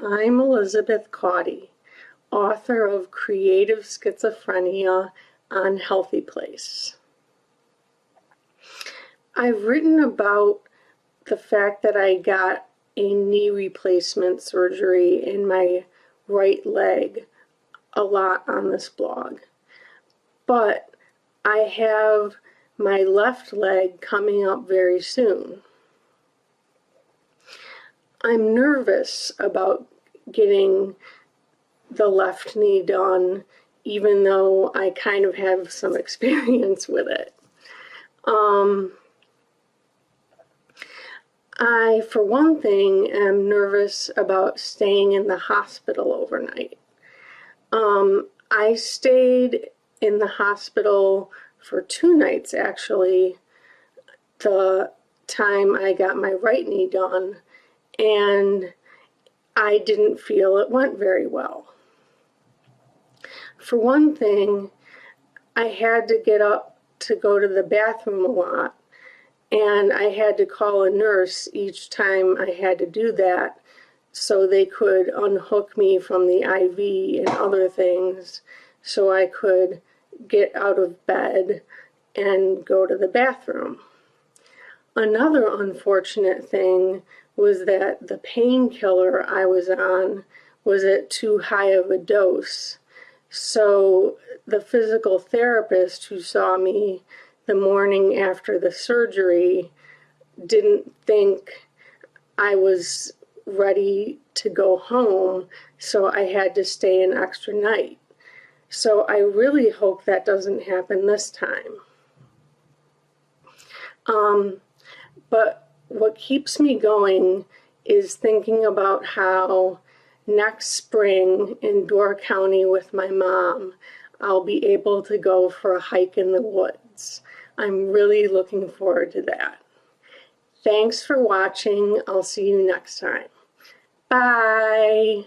I'm Elizabeth Cauty, author of Creative Schizophrenia on HealthyPlace. I've written about the fact that I got a knee replacement surgery in my right leg a lot on this blog, but I have my left leg coming up very soon. I'm nervous about getting the left knee done, even though I kind of have some experience with it. I, for one thing, am nervous about staying in the hospital overnight. I stayed in the hospital for 2 nights, actually, the time I got my right knee done, and I didn't feel it went very well. For one thing, I had to get up to go to the bathroom a lot, and I had to call a nurse each time I had to do that so they could unhook me from the IV and other things so I could get out of bed and go to the bathroom. Another unfortunate thing was that the painkiller I was on was at too high of a dose. So the physical therapist who saw me the morning after the surgery didn't think I was ready to go home, so I had to stay an extra night. So I really hope that doesn't happen this time. But what keeps me going is thinking about how next spring in Door County with my mom, I'll be able to go for a hike in the woods. I'm really looking forward to that. Thanks for watching. I'll see you next time. Bye.